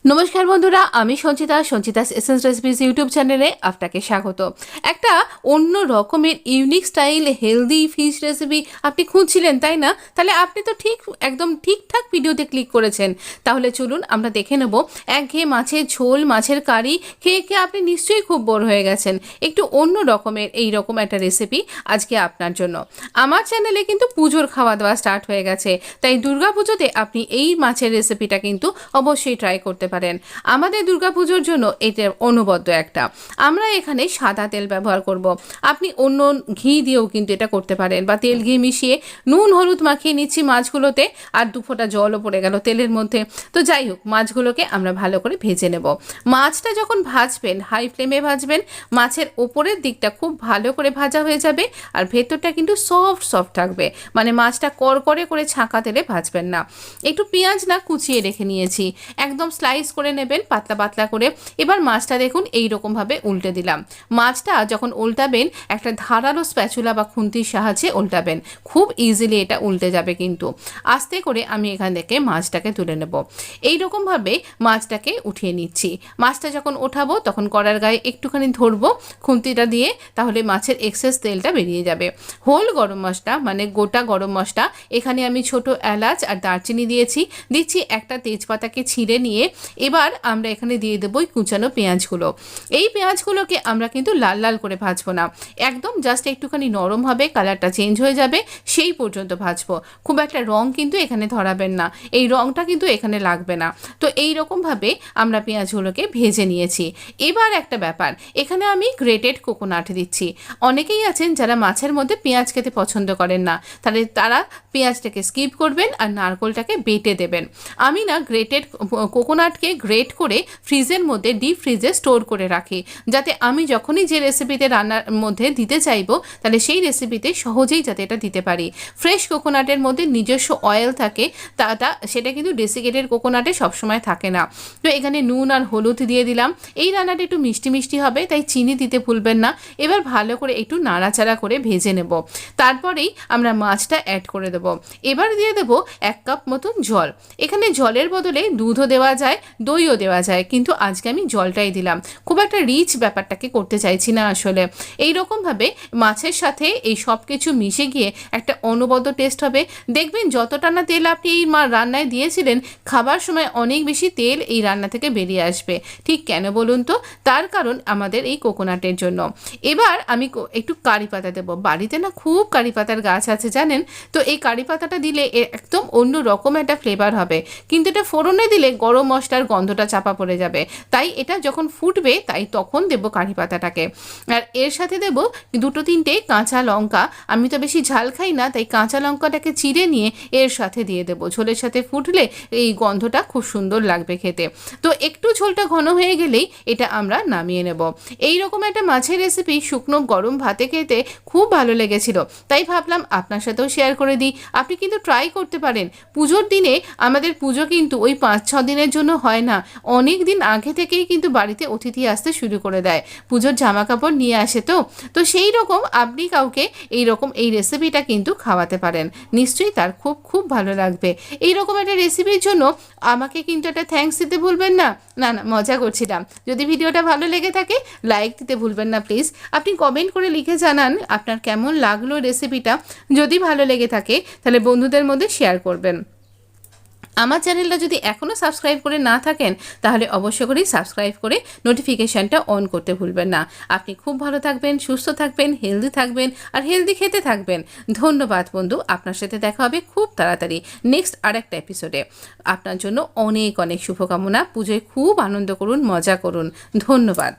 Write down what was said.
নমস্কার বন্ধুরা, আমি সঞ্চিতাস এসেন্স রেসিপিস ইউটিউব চ্যানেলে আপনাকে স্বাগত। একটা অন্য রকমের unique style healthy fish recipe আপনি খুঁজছিলেন, তাই না? তাহলে আপনি তো একদম ঠিকঠাক ভিডিওতে ক্লিক করেছেন। তাহলে চলুন আমরা দেখে নেব একঘেয়ে মাছের ঝোল, মাছের কারি খেয়ে খেয়ে আপনি নিশ্চয়ই খুব বোর হয়ে গেছেন। একটু অন্য রকমের এইরকম একটা রেসিপি আজকে আপনার জন্য। আমার চ্যানেলে কিন্তু পুজোর খাওয়া দাওয়া স্টার্ট হয়ে গেছে, তাই দুর্গাপুজোতে আপনি এই মাছের রেসিপিটা কিন্তু অবশ্যই ট্রাই করতে পারেন। আমাদের দুর্গাপুজোর জন্য এটা অনবদ্য একটা। আমরা এখানে সাদা তেল ব্যবহার করব। আপনি অন্য ঘি দিয়েও কিন্তু এটা করতে পারেন, বা তেল ঘি মিশিয়ে নুন হলুদ মাখিয়ে নিচ্ছি মাছগুলোতে, আর 2 ফোঁটা জলও পড়ে গেল তেলের মধ্যে। তো যাই হোক, মাছগুলোকে আমরা ভালো করে ভেজে নেব। মাছটা যখন ভাজবেন হাই ফ্লেমে ভাজবেন, মাছের ওপরের দিকটা খুব ভালো করে ভাজা হয়ে যাবে, আর ভেতরটা কিন্তু সফট থাকবে। মানে মাছটা করকরে করে ছাঁকা তেলে ভাজবেন না। একটু পেঁয়াজ না কুচিয়ে রেখে নিয়েছি, একদম স্লাইস করে নেবেন পাতলা পাতলা করে। এবার মাছটা দেখুন এইরকমভাবে উল্টে দিলাম। মাছটা যখন উল্টাবেন একটা ধারালো স্প্যাচুলা বা খুন্তির সাহায্যে উল্টাবেন, খুব ইজিলি এটা উল্টে যাবে। কিন্তু আস্তে করে আমি এখান থেকে মাছটাকে তুলে নেব। এইরকমভাবে মাছটাকে উঠিয়ে নিচ্ছি। মাছটা যখন ওঠাবো তখন কড়ার গায়ে একটুখানি ধরবো খুন্তিটা দিয়ে, তাহলে মাছের এক্সেস তেলটা বেরিয়ে যাবে। হোল গরম মশলা মানে গোটা গরম মশলা, এখানে আমি ছোট এলাচ আর দারচিনি দিচ্ছি একটা তেজপাতাকে ছিঁড়ে নিয়ে। এবার আমরা এখানে দিয়ে দেবো কুচানো পেঁয়াজগুলো। এই পেঁয়াজগুলোকে আমরা কিন্তু লাল লাল করে ভাজবো না, একদম জাস্ট একটুখানি নরম হবে, কালারটা চেঞ্জ হয়ে যাবে সেই পর্যন্ত ভাজবো। খুব একটা রং কিন্তু এখানে ধরাবেন না, এই রংটা কিন্তু এখানে লাগবে না। তো এই রকমভাবে আমরা পেঁয়াজগুলোকে ভেজে নিয়েছি। এবার একটা ব্যাপার, এখানে আমি গ্রেটেড কোকোনাট দিচ্ছি। অনেকেই আছেন যারা মাছের মধ্যে পেঁয়াজ খেতে পছন্দ করেন না, তাহলে তারা পেঁয়াজটাকে স্কিপ করবেন আর নারকেলটাকে বেটে দেবেন। আমি না গ্রেটেড কোকোনাটকে গ্রেট করে ফ্রিজের মধ্যে ডিপ ফ্রিজে স্টোর করে রাখি, যাতে আমি যখনই যে রেসিপিতে রান্নার মধ্যে দিতে চাইবো তাহলে সেই রেসিপিতে সহজেই যাতে এটা দিতে পারি। ফ্রেশ কোকোনাটের মধ্যে নিজস্ব অয়েল থাকে, সেটা কিন্তু ডেসিকেটেড কোকোনাটে সবসময় থাকে না। তো এখানে নুন আর হলুদ দিয়ে দিলাম। এই রান্নাটা একটু মিষ্টি মিষ্টি হবে, তাই চিনি দিতে ভুলবেন না। এবার ভালো করে একটু নাড়াচাড়া করে ভেজে নেব। তারপরেই আমরা মাছটা অ্যাড করে দেবো। এবার দিয়ে দেবো 1 কাপ মতন জল। এখানে জলের বদলে দুধও দেওয়া যায়, দইও দেওয়া যায়, কিন্তু আজকে আমি জলটাই দিলাম। খুব একটা রিচ ব্যাপারটাকে করতে চাইছি না আসলে। এই রকমভাবে মাছের সাথে এই সব কিছু মিশে গিয়ে একটা অনবদ্য টেস্ট হবে। দেখবেন যতটা না তেল আপনি এই রান্নায় দিয়েছিলেন, খাবার সময় অনেক বেশি তেল এই রান্না থেকে বেরিয়ে আসবে। ঠিক কেন বলুন তো? তার কারণ আমাদের এই কোকোনাটের জন্য। এবার আমি একটু কারি পাতা দেবো। বাড়িতে না খুব কারি পাতার গাছ আছে জানেন তো। এই কারি পাতাটা দিলে একদম অন্য রকম একটা ফ্লেভার হবে, কিন্তু এটা ফোড়নে দিলে গরম মশলার গন্ধটা চাপা পড়ে যাবে। তাই এটা যখন ফুটবে তাই তখন দেবো কারি পাতাটাকে। আর এর সাথে দেবো 2-3টে কাঁচা লঙ্কা। আমি তো বেশি ঝাল খাই না, তাই কাঁচা লঙ্কাটাকে চিড়ে নিয়ে এর সাথে দিয়ে দেবো। ঝোলের সাথে ফুটলে এই গন্ধটা খুব সুন্দর লাগবে খেতে। তো একটু ঝোলটা ঘন হয়ে গেলেই এটা আমরা নামিয়ে নেব। এই রকম একটা মাছের রেসিপি শুকনো গরম ভাতে খেতে খুব ভালো লেগেছিল, তাই ভাবলাম আপনার সাথেও শেয়ার করে দিই। আপনি কিন্তু ট্রাই করতে পারেন। পুজোর দিনে আমাদের পুজো কিন্তু ওই 5-6 দিনের জন্য হয় না, অনেক দিন আগে থেকেই কিন্তু বাড়িতে অতিথি আসতে শুরু করে দেয়। পুজোর জামা কাপড় নিয়ে আসে। তো সেই রকম আপনি কাউকে এই রেসিপিটা কিন্তু খাওয়াতে পারেন, নিশ্চয়ই তার খুব খুব ভালো লাগবে। এই রকম একটা রেসিপির জন্য আমাকে কিন্তু একটা থ্যাঙ্কস দিতে ভুলবেন না। না মজা করছিলাম। যদি ভিডিওটা ভালো লেগে থাকে লাইক দিতে ভুলবেন না প্লিজ। আপনি কমেন্ট করে লিখে জানান আপনার কেমন লাগলো রেসিপিটা। যদি ভালো লেগে থাকে তাহলে বন্ধুদের মধ্যে শেয়ার করবেন। আমার চ্যানেলটা যদি এখনও সাবস্ক্রাইব করে না থাকেন তাহলে অবশ্য করেই সাবস্ক্রাইব করে নোটিফিকেশানটা অন করতে ভুলবেন না। আপনি খুব ভালো থাকবেন, সুস্থ থাকবেন, হেলদি থাকবেন, আর হেলদি খেতে থাকবেন। ধন্যবাদ বন্ধু, আপনার সাথে দেখা হবে খুব তাড়াতাড়ি নেক্সট আরেকটা এপিসোডে। আপনার জন্য অনেক অনেক শুভকামনা। পুজোয় খুব আনন্দ করুন, মজা করুন। ধন্যবাদ।